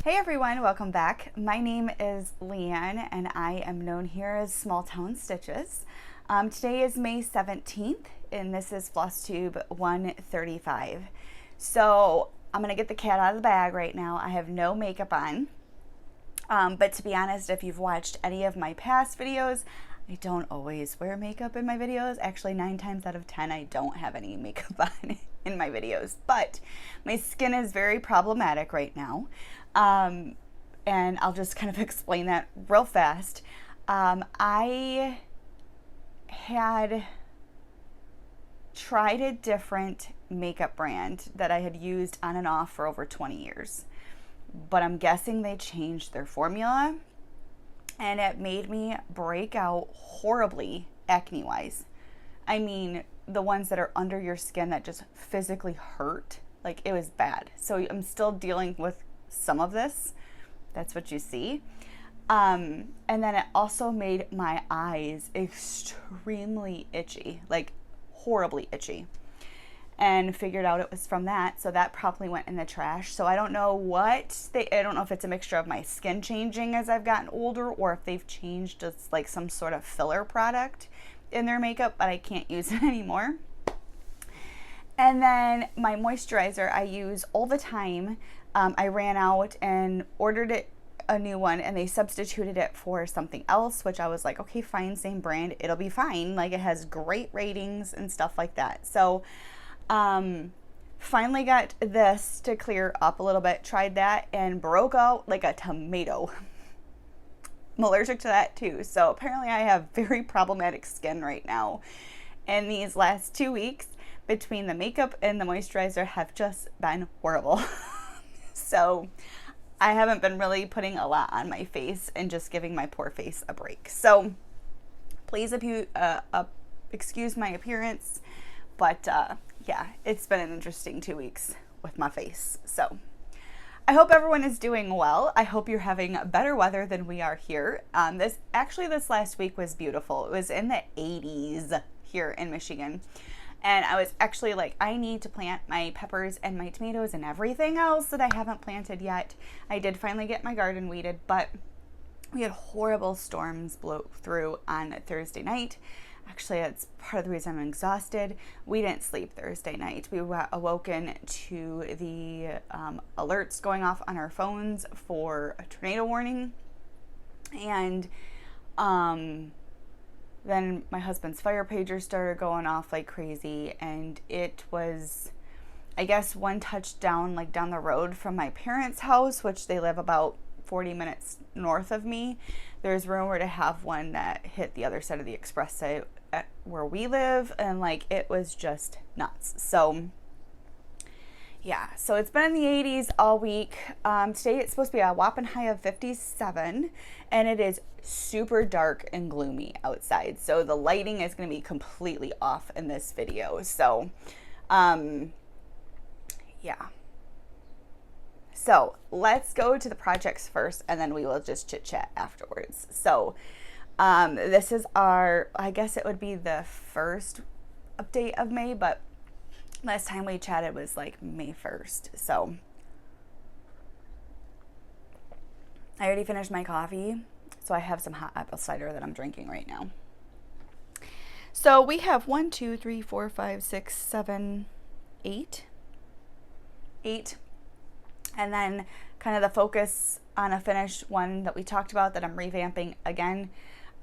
Hey everyone, welcome back. My name is Leann and I am known here as Small Town Stitches. Today is May 17th and this is Flosstube 135. So I'm gonna get the cat out of the bag right now. I have no makeup on. But to be honest, if you've watched any of my past videos, I don't always wear makeup in my videos. Actually, 9 times out of 10, I don't have any makeup on in my videos. But my skin is very problematic right now. And I'll just kind of explain that real fast. I had tried a different makeup brand that I had used on and off for over 20 years. But I'm guessing they changed their formula and it made me break out horribly acne-wise. I mean, the ones that are under your skin that just physically hurt, like it was bad. So I'm still dealing with some of this. That's what you see. And then it also made my eyes extremely itchy, like horribly itchy. And figured out it was from that, so that probably went in the trash. So I don't know I don't know if it's a mixture of my skin changing as I've gotten older or if they've changed it's like some sort of filler product in their makeup, but I can't use it anymore. And then my moisturizer I use all the time. I ran out and ordered a new one and they substituted it for something else, which I was like, okay, fine, same brand, it'll be fine. Like it has great ratings and stuff like that. So finally got this to clear up a little bit, tried that and broke out like a tomato. I'm allergic to that too. So apparently I have very problematic skin right now. And these last 2 weeks between the makeup and the moisturizer have just been horrible. So I haven't been really putting a lot on my face and just giving my poor face a break. So please excuse my appearance, but yeah, it's been an interesting 2 weeks with my face. So I hope everyone is doing well. I hope you're having better weather than we are here. This last week was beautiful. It was in the 80s here in Michigan. And I was actually like, I need to plant my peppers and my tomatoes and everything else that I haven't planted yet. I did finally get my garden weeded, but we had horrible storms blow through on Thursday night. Actually, that's part of the reason I'm exhausted. We didn't sleep Thursday night. We were awoken to the alerts going off on our phones for a tornado warning. And then my husband's fire pager started going off like crazy. And it was, I guess, one touchdown like down the road from my parents' house, which they live about 40 minutes north of me. There's rumor to have one that hit the other side of the expressway at where we live, and like it was just nuts. So yeah, so it's been in the 80s all week. Today it's supposed to be a whopping high of 57 and it is super dark and gloomy outside, so the lighting is going to be completely off in this video. So yeah, so let's go to the projects first and then we will just chit chat afterwards. So this is I guess it would be the first update of May, but last time we chatted was like May 1st. So I already finished my coffee, so I have some hot apple cider that I'm drinking right now. So we have 1, 2, 3, 4, 5, 6, 7, 8. And then kind of the focus on a finished one that we talked about that I'm revamping again.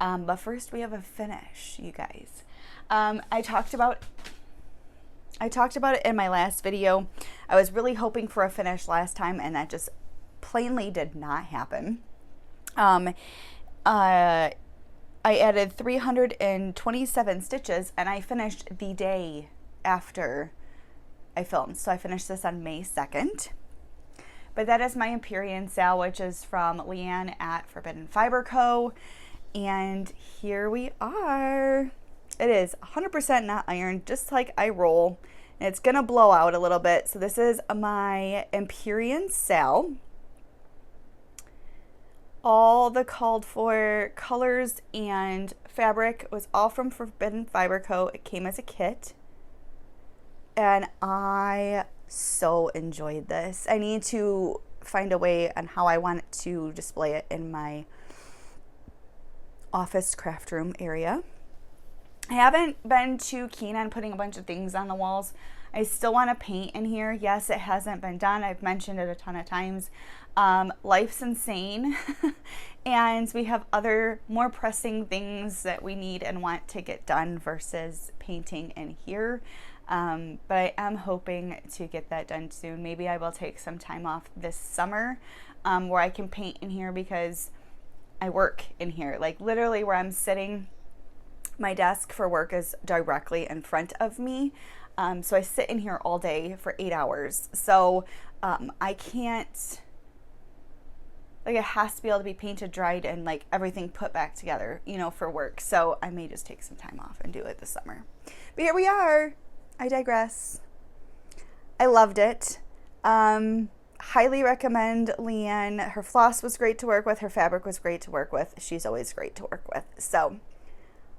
But first we have a finish, you guys. I talked about it in my last video. I was really hoping for a finish last time and that just plainly did not happen. I added 327 stitches and I finished the day after I filmed. So I finished this on May 2nd. But that is my Empyrean sale, which is from Leann at Forbidden Fiber Co. And here we are. It is 100% not ironed, just like I roll. And it's gonna blow out a little bit. So this is my Empyrean sale. All the called for colors and fabric was all from Forbidden Fiber Co. It came as a kit. And I so enjoyed this. I need to find a way on how I want to display it in my office craft room area. I haven't been too keen on putting a bunch of things on the walls. I still want to paint in here. Yes, it hasn't been done. I've mentioned it a ton of times. Life's insane and we have other more pressing things that we need and want to get done versus painting in here. But I am hoping to get that done soon. Maybe I will take some time off this summer where I can paint in here, because I work in here. Like literally where I'm sitting, my desk for work is directly in front of me. So I sit in here all day for 8 hours. So I can't, like, it has to be able to be painted, dried, and like everything put back together, you know, for work. So I may just take some time off and do it this summer. But here we are. I digress. I loved it. Highly recommend Leann. Her floss was great to work with. Her fabric was great to work with. She's always great to work with. So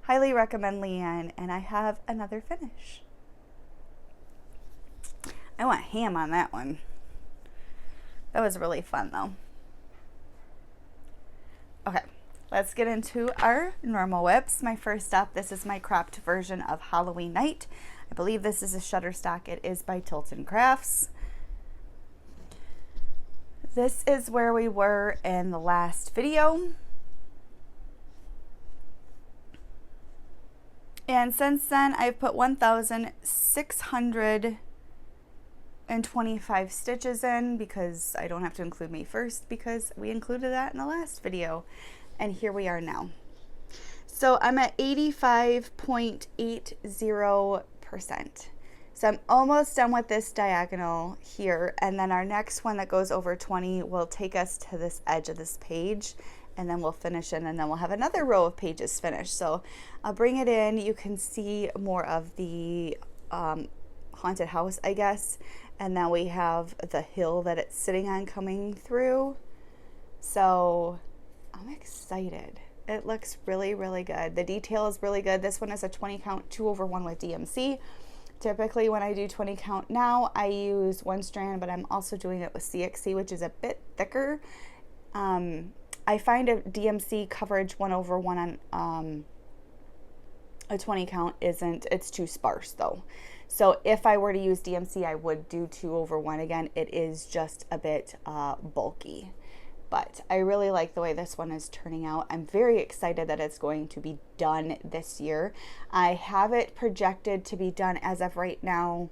highly recommend Leann. And I have another finish. I went ham on that one. That was really fun though. Okay, let's get into our normal whips. My first up, this is my cropped version of Halloween Night. I believe this is a Shutterstock. It is by Tilton Crafts. This is where we were in the last video. And since then, I've put 1,625 stitches in, because I don't have to include May 1st, because we included that in the last video. And here we are now. So I'm at 85.80%. So I'm almost done with this diagonal here, and then our next one that goes over 20 will take us to this edge of this page, and then we'll finish it, and then we'll have another row of pages finished. So I'll bring it in. You can see more of the haunted house, I guess, and now we have the hill that it's sitting on coming through. So I'm excited. It looks really, really good. The detail is really good. This one is a 20 count 2/1 with DMC. Typically when I do 20 count now, I use one strand, but I'm also doing it with CXC, which is a bit thicker. I find a DMC coverage 1/1 on a 20 count it's too sparse though. So if I were to use DMC, I would do 2/1 again. It is just a bit bulky. But I really like the way this one is turning out. I'm very excited that it's going to be done this year. I have it projected to be done as of right now.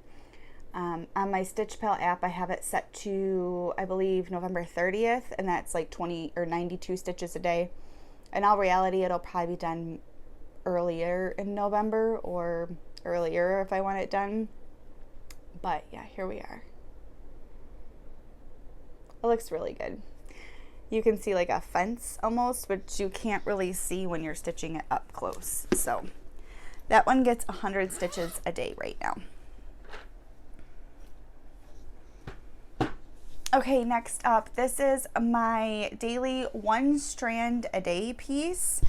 On my Stitch Pal app, I have it set to, I believe, November 30th, and that's like 20 or 92 stitches a day. In all reality, it'll probably be done earlier in November, or earlier if I want it done. But yeah, here we are. It looks really good. You can see like a fence almost, but you can't really see when you're stitching it up close. So that one gets 100 stitches a day right now. Okay, next up, this is my daily 1 strand a day piece.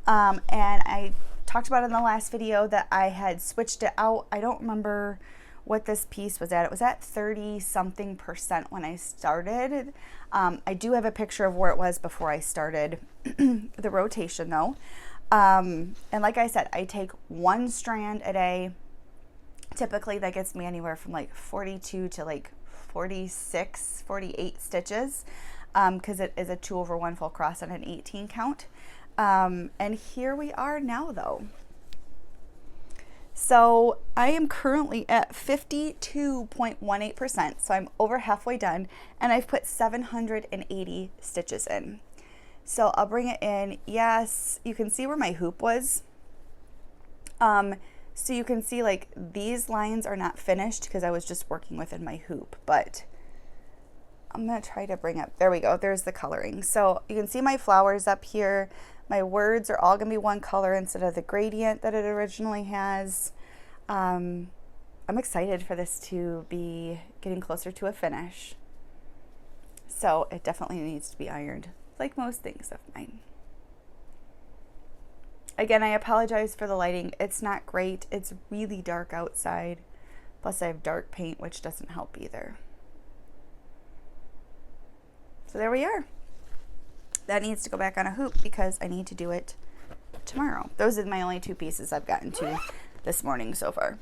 And I talked about in the last video that I had switched it out. I don't remember what this piece was at. It was at 30-something% when I started. I do have a picture of where it was before I started the rotation though. And like I said, I take 1 strand a day. Typically that gets me anywhere from like 42 to like 46, 48 stitches, because it is a 2/1 full cross and an 18 count. And here we are now though. So I am currently at 52.18%, so I'm over halfway done, and I've put 780 stitches in. So I'll bring it in. Yes, you can see where my hoop was. So you can see like these lines are not finished because I was just working within my hoop, but I'm gonna try to bring up, there we go, there's the coloring. So you can see my flowers up here. My words are all gonna be one color instead of the gradient that it originally has. I'm excited for this to be getting closer to a finish. So it definitely needs to be ironed, like most things of mine. Again, I apologize for the lighting. It's not great. It's really dark outside. Plus I have dark paint, which doesn't help either. So there we are. That needs to go back on a hoop because I need to do it tomorrow. Those are my only 2 pieces I've gotten to this morning so far.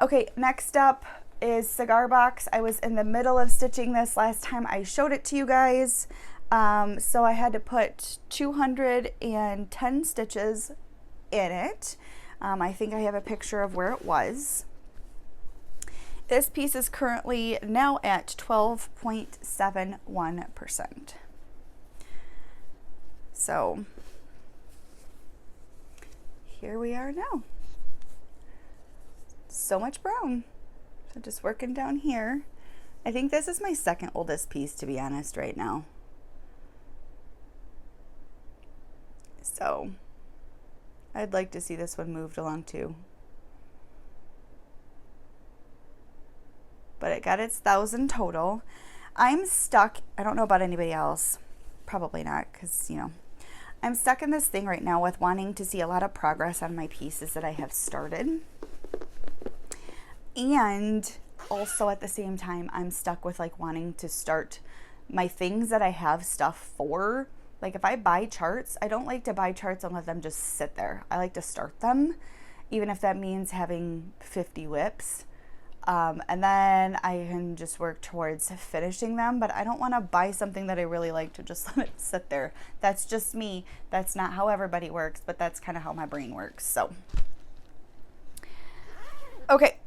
Okay, next up is cigar box. I was in the middle of stitching this last time I showed it to you guys. So I had to put 210 stitches in it. I think I have a picture of where it was. This piece is currently now at 12.71%. So here we are now. So much brown. So just working down here. I think this is my second oldest piece, to be honest, right now. So I'd like to see this one moved along too. But it got its 1,000 total. I'm stuck. I don't know about anybody else. Probably not, because, you know, I'm stuck in this thing right now with wanting to see a lot of progress on my pieces that I have started. And also at the same time, I'm stuck with like wanting to start my things that I have stuff for. Like if I buy charts, I don't like to buy charts and let them just sit there. I like to start them, even if that means having 50 whips. And then I can just work towards finishing them, but I don't want to buy something that I really like to just let it sit there. That's just me. That's not how everybody works, but that's kind of how my brain works. So, okay.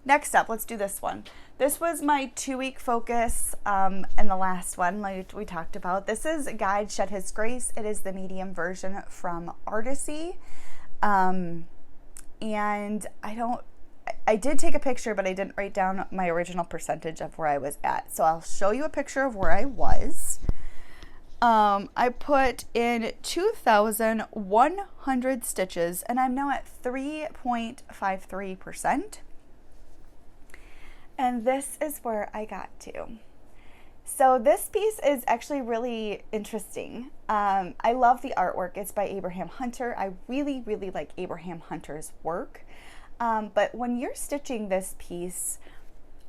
Next up, let's do this one. This was my 2-week focus, and the last one like we talked about. This is Guide Shed His Grace. It is the medium version from Artisy. And I did take a picture, but I didn't write down my original percentage of where I was at. So I'll show you a picture of where I was. I put in 2,100 stitches, and I'm now at 3.53%. And this is where I got to. So this piece is actually really interesting. I love the artwork. It's by Abraham Hunter. I really, really like Abraham Hunter's work. But when you're stitching this piece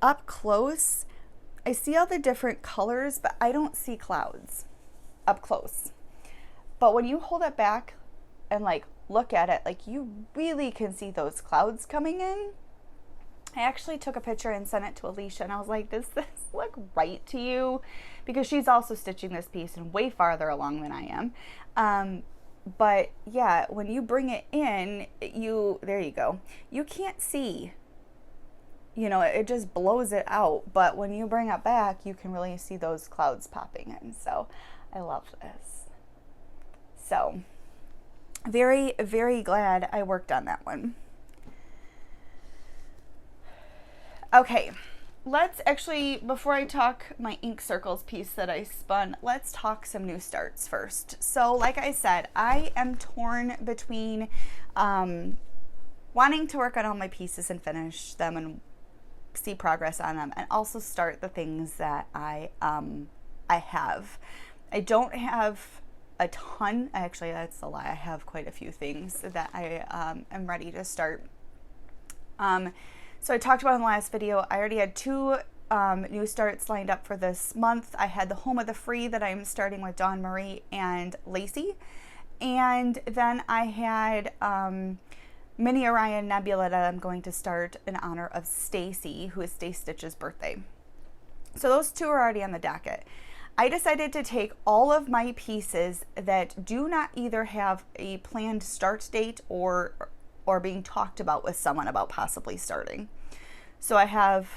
up close, I see all the different colors, but I don't see clouds up close. But when you hold it back and like look at it, like you really can see those clouds coming in. I actually took a picture and sent it to Alicia, and I was like, does this look right to you? Because she's also stitching this piece and way farther along than I am. But yeah, when you bring it in, there you go. You can't see, you know, it just blows it out. But when you bring it back, you can really see those clouds popping in. So I love this. So very, very glad I worked on that one. Okay, let's actually, before I talk my ink circles piece that I spun, let's talk some new starts first. So like I said, I am torn between wanting to work on all my pieces and finish them and see progress on them, and also start the things that I have. I don't have a ton. Actually, that's a lie. I have quite a few things that I am ready to start. So I talked about in the last video, I already had 2 new starts lined up for this month. I had the Home of the Free that I'm starting with Dawn Marie and Lacey. And then I had Mini Orion Nebula that I'm going to start in honor of Stacy, who is Stay Stitch's birthday. So those 2 are already on the docket. I decided to take all of my pieces that do not either have a planned start date or being talked about with someone about possibly starting. So I have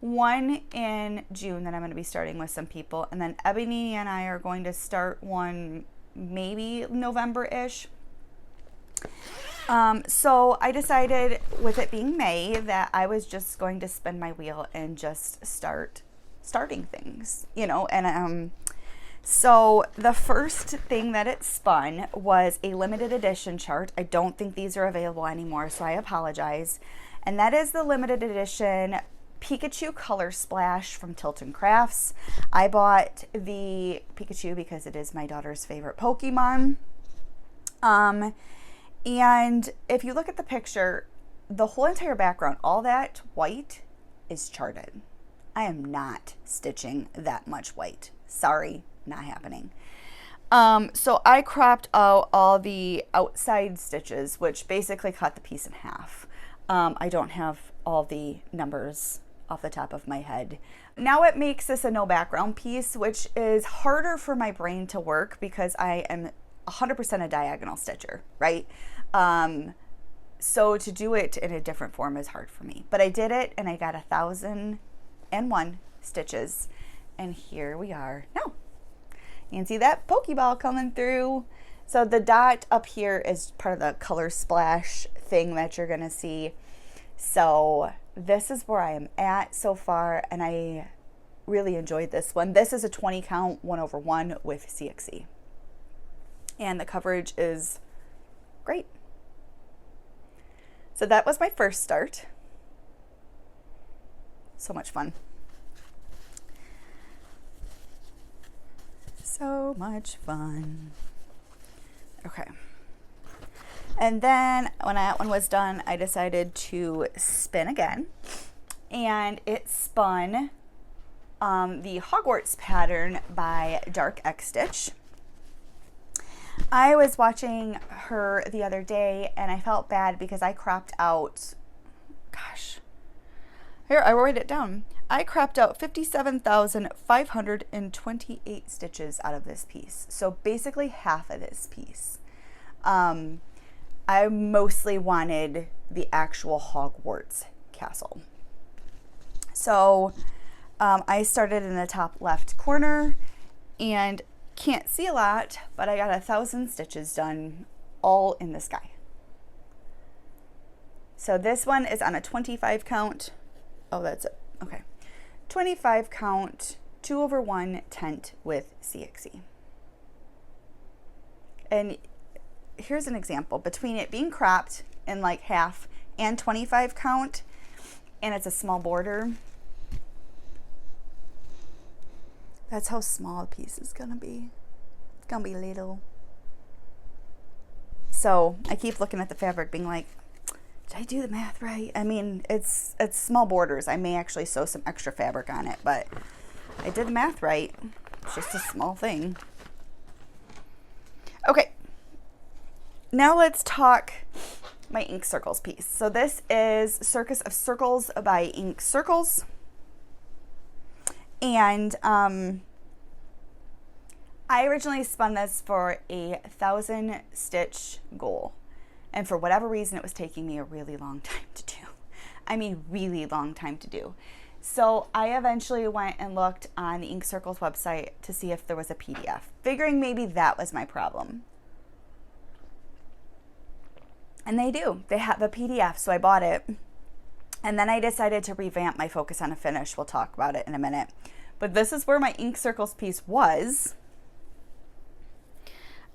one in June that I'm going to be starting with some people, and then Ebony and I are going to start one maybe November-ish. So I decided, with it being May, that I was just going to spin my wheel and just starting things, you know, and so the first thing that it spun was a limited edition chart. I don't think these are available anymore, so I apologize. And that is the limited edition Pikachu Color Splash from Tilton Crafts. I bought the Pikachu because it is my daughter's favorite Pokemon. And if you look at the picture, the whole entire background, all that white is charted. I am not stitching that much white. Sorry, not happening. So I cropped out all the outside stitches, which basically cut the piece in half. I don't have all the numbers off the top of my head. Now it makes this a no background piece, which is harder for my brain to work because I am 100% a diagonal stitcher, right? So to do it in a different form is hard for me, but I did it and I got 1,001 stitches, and here we are now. You can see that Pokeball coming through. So the dot up here is part of the color splash thing that you're gonna see. So this is where I am at so far, and I really enjoyed this one. This is a 20 count 1/1 with CXC, and the coverage is great. So that was my first start. So much fun. So much fun. Okay. And then when that one was done, I decided to spin again. And it spun the Hogwarts pattern by Dark X Stitch. I was watching her the other day and I felt bad because I cropped out, gosh, here, I wrote it down. I cropped out 57,528 stitches out of this piece. So basically half of this piece. I mostly wanted the actual Hogwarts castle. So I started in the top left corner and can't see a lot, but I got 1,000 stitches done all in the sky. So this one is on a 25 count. Oh, that's it. Okay. 25 count 2/1 tent with CXC. And here's an example between it being cropped in like half and 25 count, and it's a small border. That's how small a piece is gonna be. It's gonna be little. So I keep looking at the fabric being like, did I do the math right? I mean, it's small borders. I may actually sew some extra fabric on it, but I did the math right. It's just a small thing. Okay, now let's talk my ink circles piece. So this is Circus of Circles by Ink Circles. And I originally spun this for a 1,000 stitch goal. And for whatever reason, it was taking me a really long time to do. I mean, really long time to do. So I eventually went and looked on the Ink Circles website to see if there was a PDF, figuring maybe that was my problem. And they do. They have a PDF, so I bought it. And then I decided to revamp my focus on a finish. We'll talk about it in a minute. But this is where my Ink Circles piece was.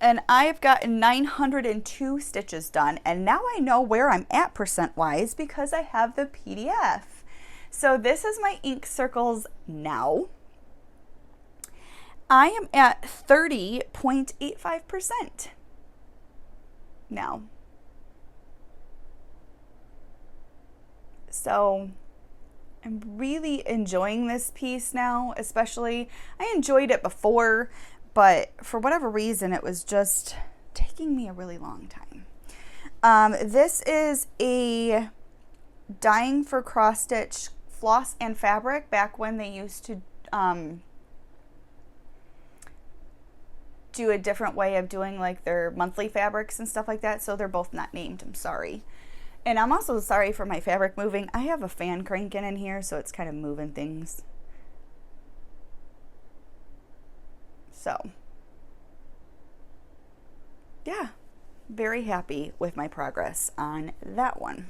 And I've gotten 902 stitches done, and now I know where I'm at percent-wise because I have the PDF. So this is my Ink Circles now. I am at 30.85% now. So I'm really enjoying this piece now, especially. I enjoyed it before, but for whatever reason, it was just taking me a really long time. This is a Dying for Cross Stitch Floss and Fabric, back when they used to do a different way of doing like their monthly fabrics and stuff like that. So they're both not named, I'm sorry. And I'm also sorry for my fabric moving. I have a fan cranking in here, so it's kind of moving things. So, yeah, very happy with my progress on that one.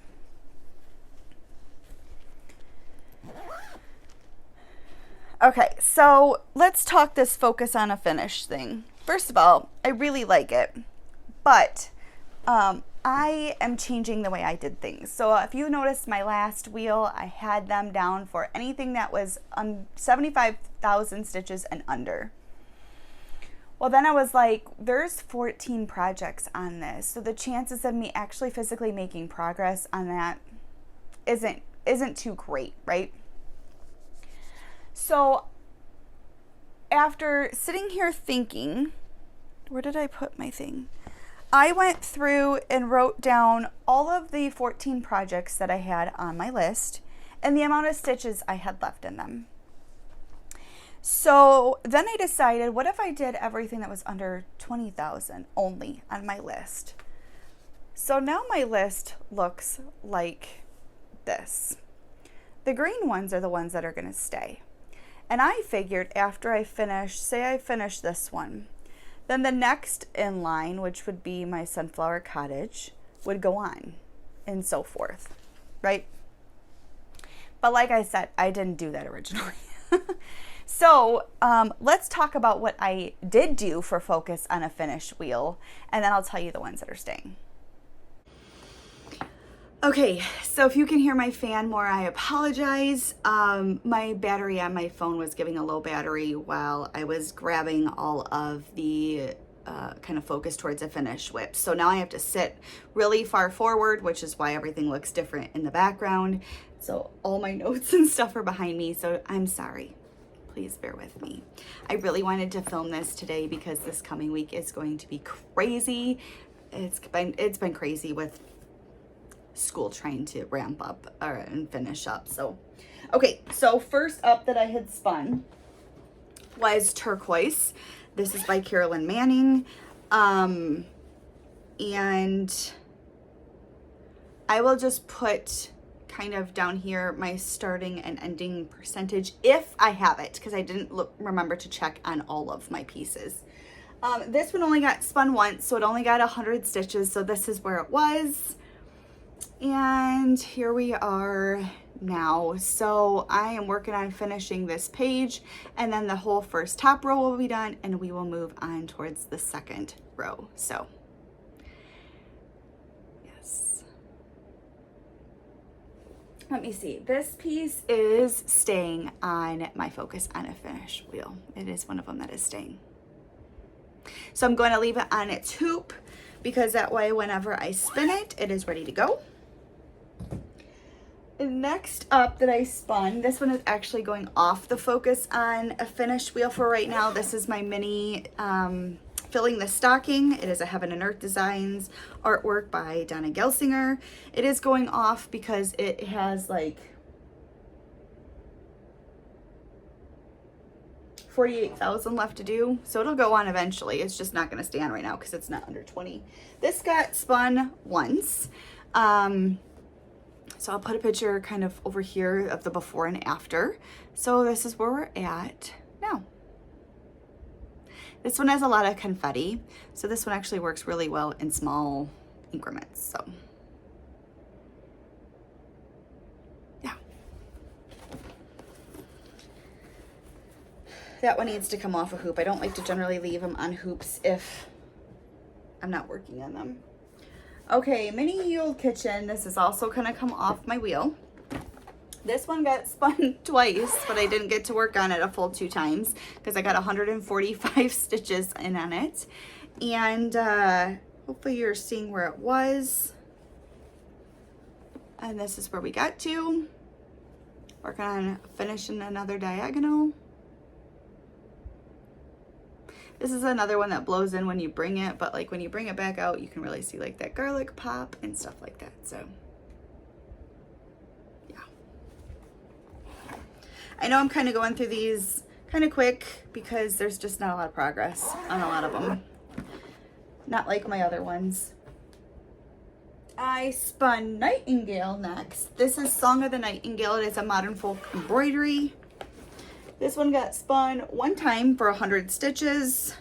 Okay, so let's talk this focus on a finish thing. First of all, I really like it, but I am changing the way I did things. So if you noticed my last wheel, I had them down for anything that was 75,000 stitches and under. Well, then I was like, there's 14 projects on this, so the chances of me actually physically making progress on that isn't too great, right? So after sitting here thinking, where did I put my thing? I went through and wrote down all of the 14 projects that I had on my list and the amount of stitches I had left in them. So then I decided, what if I did everything that was under 20,000 only on my list? So now my list looks like this. The green ones are the ones that are going to stay. And I figured after I finish, say I finish this one, then the next in line, which would be my sunflower cottage, would go on and so forth, right? But like I said, I didn't do that originally. So let's talk about what I did do for focus on a finish wheel, and then I'll tell you the ones that are staying. Okay, so if you can hear my fan more, I apologize. My battery on my phone was giving a low battery while I was grabbing all of the kind of focus towards a finish whip. So now I have to sit really far forward, which is why everything looks different in the background. So all my notes and stuff are behind me, so I'm sorry. Please bear with me. I really wanted to film this today because this coming week is going to be crazy. It's been crazy with school trying to ramp up and finish up. So okay, so first up that I had spun was turquoise. This is by Carolyn Manning, and I will just put kind of down here my starting and ending percentage if I have it, because I didn't remember to check on all of my pieces. This one only got spun once, so it only got 100 stitches, so this is where it was. And here we are now. So I am working on finishing this page, and then the whole first top row will be done, and we will move on towards the second row. So yes, let me see. This piece is staying on my focus on a finish wheel. It is one of them that is staying. So I'm going to leave it on its hoop, because that way whenever I spin it, it is ready to go. Next up that I spun, this one is actually going off the focus on a finish wheel for right now. This is my mini Filling the Stocking. It is a Heaven and Earth Designs artwork by Donna Gelsinger. It is going off because it has like 48,000 left to do, so it'll go on eventually. It's just not going to stay on right now because it's not under 20. This got spun once, so I'll put a picture kind of over here of the before and after. So this is where we're at now. This one has a lot of confetti, so this one actually works really well in small increments. So yeah. That one needs to come off a hoop. I don't like to generally leave them on hoops if I'm not working on them. Okay, Mini Yule Kitchen. This is also gonna come off my wheel. This one got spun twice, but I didn't get to work on it a full 2 times because I got 145 stitches in on it. And hopefully you're seeing where it was. And this is where we got to. Working on finishing another diagonal. This is another one that blows in when you bring it, but like when you bring it back out, you can really see like that garlic pop and stuff like that. So yeah. I know I'm kind of going through these kind of quick because there's just not a lot of progress on a lot of them. Not like my other ones. I spun Nightingale next. This is Song of the Nightingale. It is a modern folk embroidery. This one got spun one time for 100 stitches.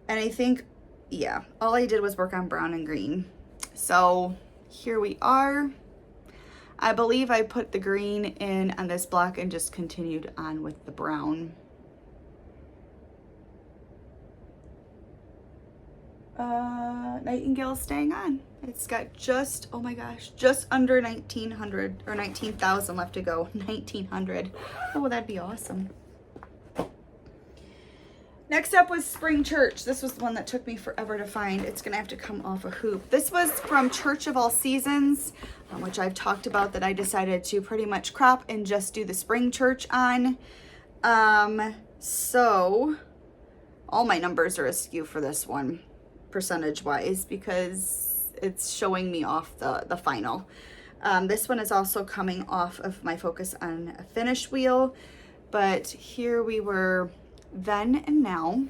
And I think, yeah, all I did was work on brown and green. So here we are. I believe I put the green in on this block and just continued on with the brown. Nightingale staying on. It's got just, oh my gosh, just under 1,900 or 19,000 left to go. 1,900. Oh, that'd be awesome. Next up was Spring Church. This was the one that took me forever to find. It's gonna have to come off a hoop. This was from Church of All Seasons, which I've talked about that I decided to pretty much crop and just do the Spring Church on. So all my numbers are askew for this one, percentage wise, because it's showing me off the final. This one is also coming off of my focus on a finish wheel, but here we were then and now.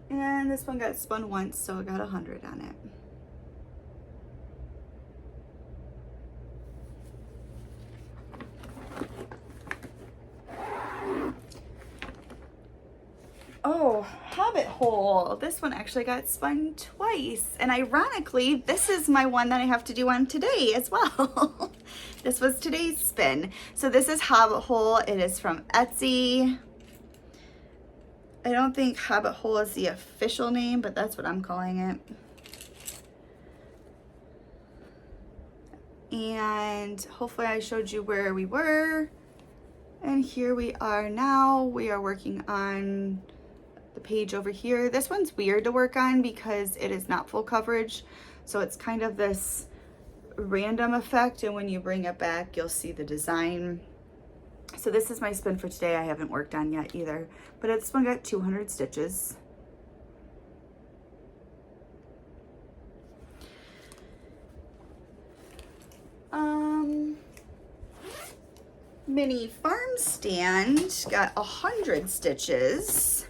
And this one got spun once, so I got 100 on it. Oh, Hobbit hole. This one actually got spun twice. And ironically, this is my one that I have to do on today as well. This was today's spin. So this is Hobbit hole. It is from Etsy. I don't think Hobbit hole is the official name, but that's what I'm calling it. And hopefully I showed you where we were. And here we are now. We are working on the page over here. This one's weird to work on because it is not full coverage. So it's kind of this random effect. And when you bring it back, you'll see the design. So this is my spin for today. I haven't worked on yet either, but this one got 200 stitches. Mini farm stand got 100 stitches.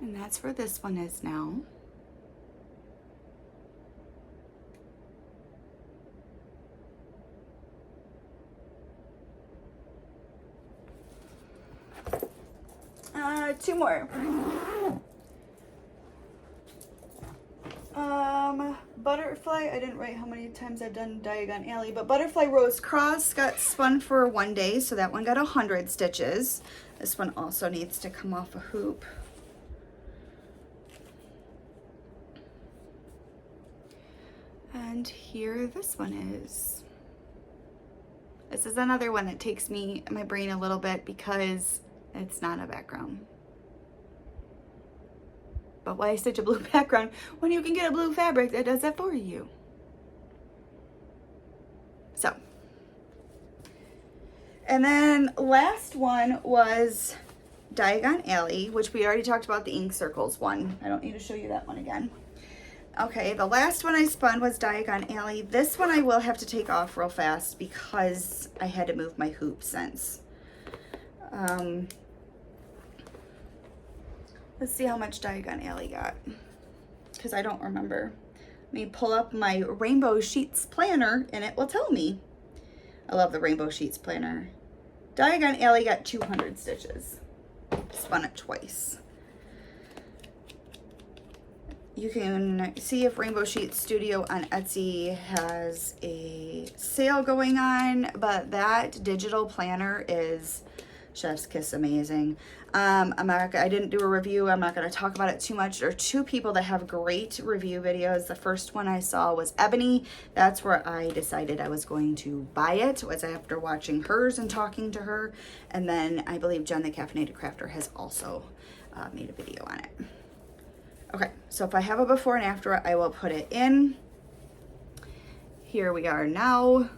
And that's where this one is now. Two more. Butterfly, I didn't write how many times I've done Diagon Alley, but Butterfly Rose Cross got spun for one day, so that one got 100 stitches. This one also needs to come off a hoop. And here this one is. This is another one that takes my brain a little bit because it's not a background. But why stitch a blue background when you can get a blue fabric that does that for you? So, and then last one was Diagon Alley, which we already talked about, the ink circles one. I don't need to show you that one again. Okay, the last one I spun was Diagon Alley. This one I will have to take off real fast because I had to move my hoop since. Let's see how much Diagon Alley got, because I don't remember. Let me pull up my Rainbow Sheets planner and it will tell me. I love the Rainbow Sheets planner. Diagon Alley got 200 stitches. Spun it twice. You can see if Rainbow Sheets Studio on Etsy has a sale going on, but that digital planner is chef's kiss amazing. I didn't do a review. I'm not going to talk about it too much. There are two people that have great review videos. The first one I saw was Ebony. That's where I decided I was going to buy it, was after watching hers and talking to her. And then I believe Jen the Caffeinated Crafter has also made a video on it. Okay, so if I have a before and after, I will put it in. Here we are now.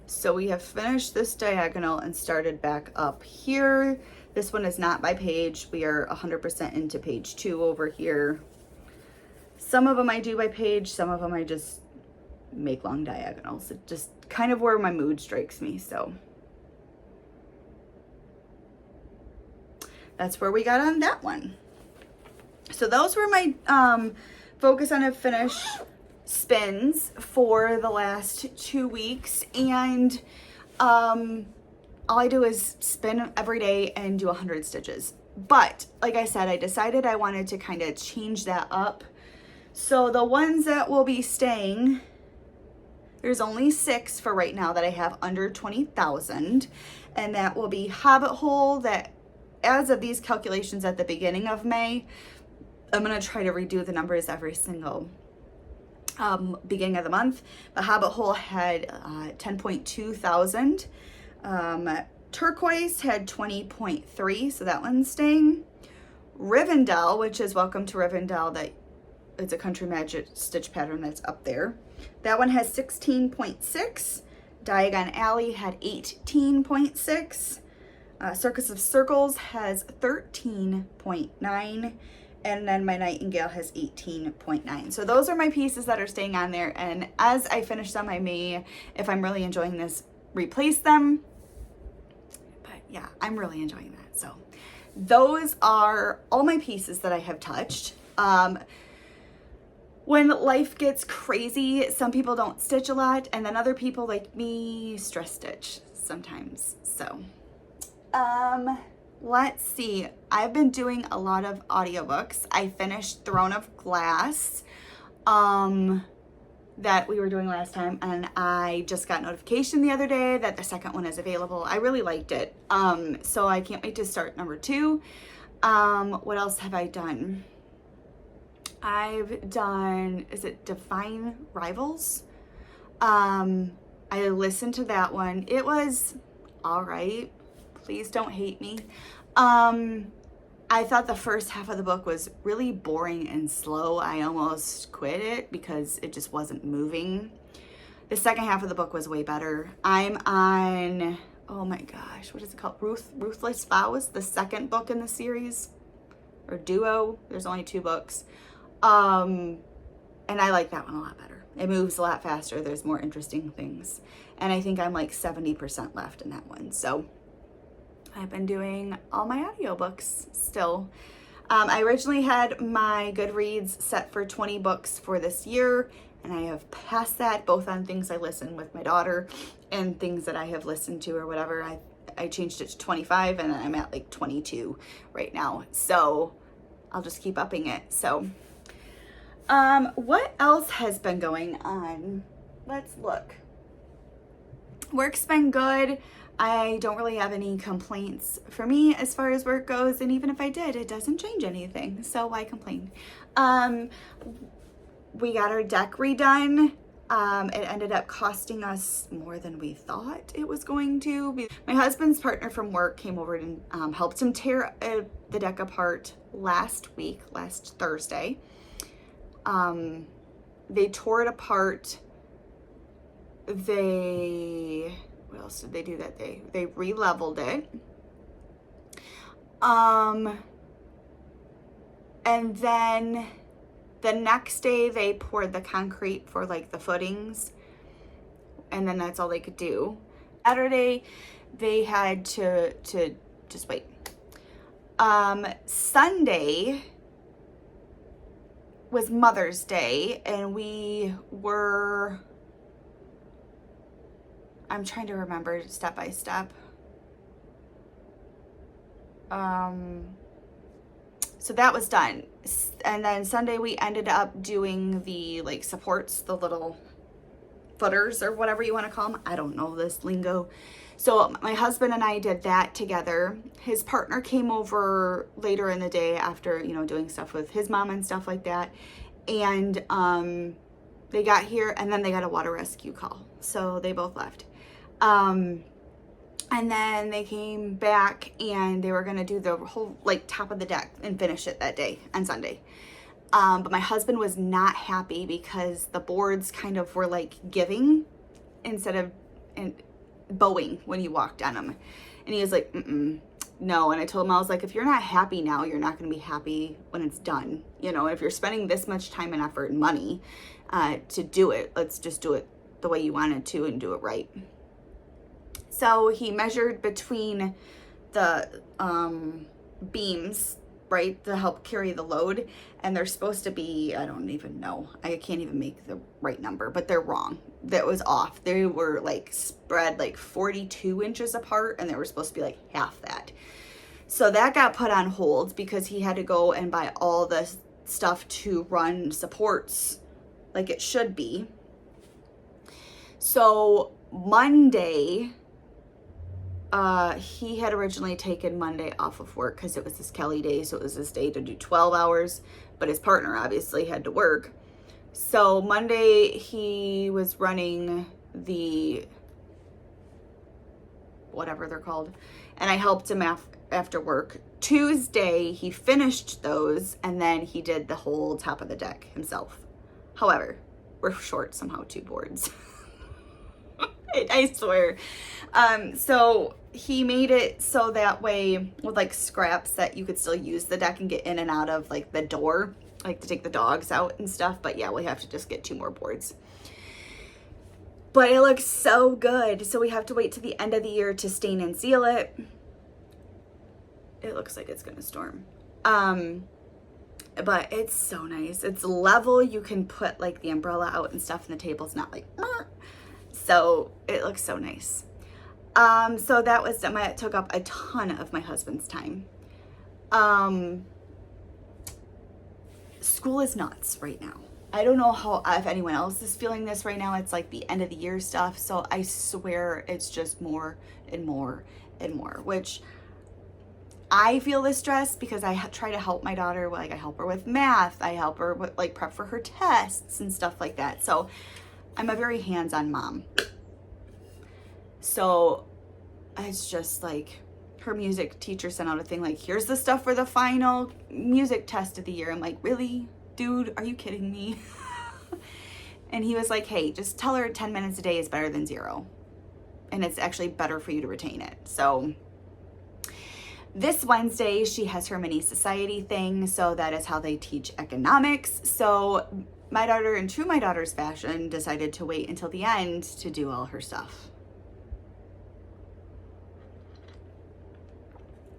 So we have finished this diagonal and started back up here. This one is not by page. We are 100% into page 2 over here. Some of them I do by page, some of them I just make long diagonals. It just kind of where my mood strikes me, so. That's where we got on that one. So those were my focus on a finish spins for the last 2 weeks, and all I do is spin every day and do 100 stitches. But like I said, I decided I wanted to kind of change that up. So the ones that will be staying, there's only 6 for right now that I have under 20,000, and that will be Hobbit Hole. That as of these calculations at the beginning of May, I'm going to try to redo the numbers every single beginning of the month. But Hobbit Hole had 10.2 thousand. Turquoise had 20.3, so that one's staying. Rivendell, which is Welcome to Rivendell, that it's a Country Magic stitch pattern that's up there. That one has 16.6. Diagon Alley had 18.6. Circus of Circles has 13.9. And then my Nightingale has 18.9. So those are my pieces that are staying on there. And as I finish them, I may, if I'm really enjoying this, replace them. But yeah, I'm really enjoying that. So those are all my pieces that I have touched. When life gets crazy, some people don't stitch a lot, and then other people like me stress stitch sometimes. So, let's see. I've been doing a lot of audiobooks. I finished Throne of Glass, that we were doing last time, and I just got notification the other day that the second one is available. I really liked it. So I can't wait to start number 2. What else have I done? I've done, is it Define Rivals? I listened to that one. It was all right. Please don't hate me. I thought the first half of the book was really boring and slow. I almost quit it because it just wasn't moving. The second half of the book was way better. I'm on, oh my gosh, what is it called? Ruthless Vows, the second book in the series, or duo. There's only 2 books. And I like that one a lot better. It moves a lot faster. There's more interesting things. And I think I'm like 70% left in that one. So I've been doing all my audiobooks still. I originally had my Goodreads set for 20 books for this year, and I have passed that, both on things I listen with my daughter and things that I have listened to or whatever. I changed it to 25, and I'm at like 22 right now. So I'll just keep upping it. So what else has been going on? Let's look. Work's been good. I don't really have any complaints for me as far as work goes, and even if I did, it doesn't change anything, so why complain? We got our deck redone. It ended up costing us more than we thought it was going to. My husband's partner from work came over and helped him tear the deck apart last Thursday. They tore it apart. What else did they do that day? They re-leveled it. And then the next day they poured the concrete for like the footings, and then that's all they could do. Saturday they had to just wait. Sunday was Mother's Day, and I'm trying to remember step by step. So that was done. And then Sunday we ended up doing the like supports, the little footers or whatever you want to call them. I don't know this lingo. So my husband and I did that together. His partner came over later in the day after, doing stuff with his mom and stuff like that. And they got here, and then they got a water rescue call. So they both left. And then they came back, and they were going to do the whole like top of the deck and finish it that day on Sunday. But my husband was not happy because the boards kind of were like giving instead of bowing when you walked on them. And he was like, no. And I told him, I was like, if you're not happy now, you're not going to be happy when it's done. If you're spending this much time and effort and money to do it, let's just do it the way you wanted to and do it right. So he measured between the beams, right, to help carry the load, and they're supposed to be, I don't even know, I can't even make the right number, but they're wrong. That was off. They were like spread like 42 inches apart, and they were supposed to be like half that. So that got put on hold because he had to go and buy all the stuff to run supports like it should be. So Monday, he had originally taken Monday off of work because it was his Kelly day, so it was his day to do 12 hours, but his partner obviously had to work. So Monday he was running the whatever they're called. And I helped him after work. Tuesday, he finished those, and then he did the whole top of the deck himself. However, we're short somehow 2 boards. I swear. So he made it so that way with like scraps that you could still use the deck and get in and out of like the door, like to take the dogs out and stuff. But yeah, we have to just get 2 more boards. But it looks so good. So we have to wait to the end of the year to stain and seal it. It looks like it's gonna storm. But it's so nice. It's level. You can put like the umbrella out and stuff, and the table's not like, so it looks so nice. So that was, it took up a ton of my husband's time. School is nuts right now. I don't know if anyone else is feeling this right now. It's like the end of the year stuff. So I swear it's just more and more and more, which I feel this stress because I try to help my daughter. Like I help her with math. I help her with like prep for her tests and stuff like that. So I'm a very hands-on mom. So it's just like her music teacher sent out a thing like, here's the stuff for the final music test of the year. I'm like, really? Dude, are you kidding me? And he was like, hey, just tell her 10 minutes a day is better than 0. And it's actually better for you to retain it. So this Wednesday, she has her mini society thing. So that is how they teach economics. So my daughter, in true my daughter's fashion, decided to wait until the end to do all her stuff.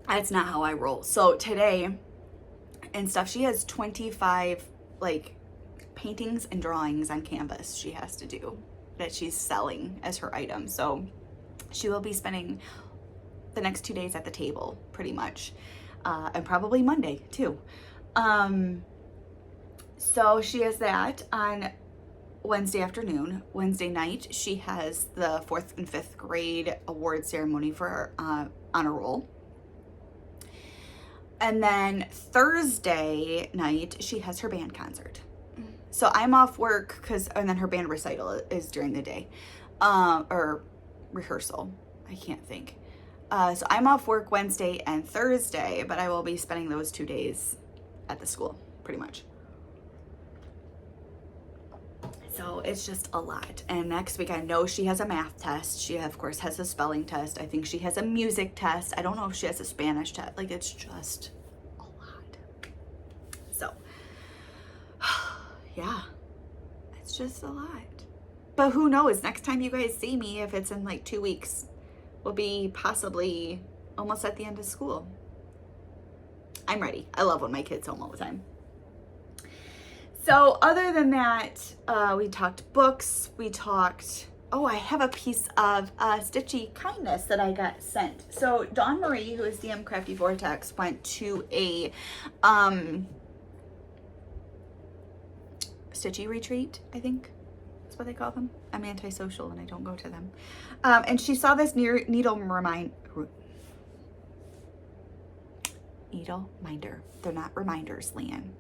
That's not how I roll. So today and stuff, she has 25 like paintings and drawings on canvas she has to do that she's selling as her item. So she will be spending the next 2 days at the table pretty much, and probably Monday too. So she has that on Wednesday afternoon. Wednesday night, she has the 4th and 5th grade award ceremony for her honor roll. And then Thursday night, she has her band concert. So I'm off work and then her band recital is during the day, or rehearsal. I can't think. So I'm off work Wednesday and Thursday, but I will be spending those 2 days at the school, pretty much. So it's just a lot. And next week, I know she has a math test. She, of course, has a spelling test. I think she has a music test. I don't know if she has a Spanish test. Like, it's just a lot. So, yeah, it's just a lot. But who knows? Next time you guys see me, if it's in like 2 weeks, we'll be possibly almost at the end of school. I'm ready. I love when my kid's home all the time. So other than that, we talked books, I have a piece of Stitchy Kindness that I got sent. So Dawn Marie, who is DM Crafty Vortex, went to a Stitchy retreat, I think that's what they call them. I'm antisocial and I don't go to them. And she saw this needle minder. They're not reminders, Leann.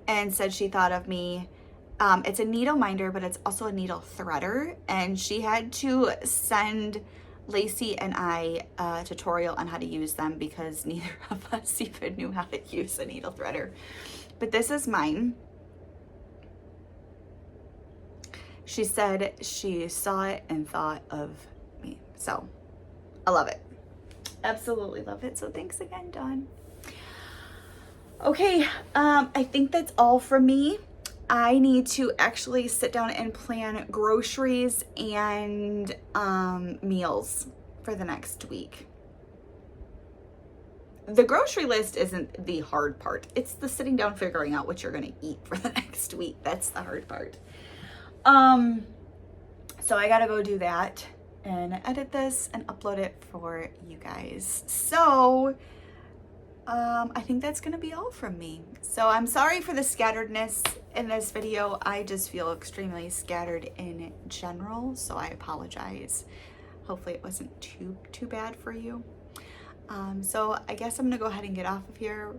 And said she thought of me. It's a needle minder, but it's also a needle threader. And she had to send Lacey and I a tutorial on how to use them because neither of us even knew how to use a needle threader. But this is mine. She said she saw it and thought of me. So I love it. Absolutely love it. So thanks again, Dawn. Okay, I think that's all from me. I need to actually sit down and plan groceries and meals for the next week. The grocery list isn't the hard part. It's the sitting down figuring out what you're going to eat for the next week. That's the hard part. So I got to go do that and edit this and upload it for you guys. So I think that's going to be all from me. So I'm sorry for the scatteredness in this video. I just feel extremely scattered in general, so I apologize. Hopefully it wasn't too bad for you. So I guess I'm going to go ahead and get off of here.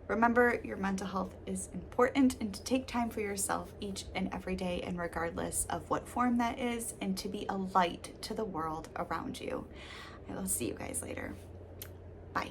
Remember, your mental health is important, and to take time for yourself each and every day, and regardless of what form that is, and to be a light to the world around you. I will see you guys later. Bye.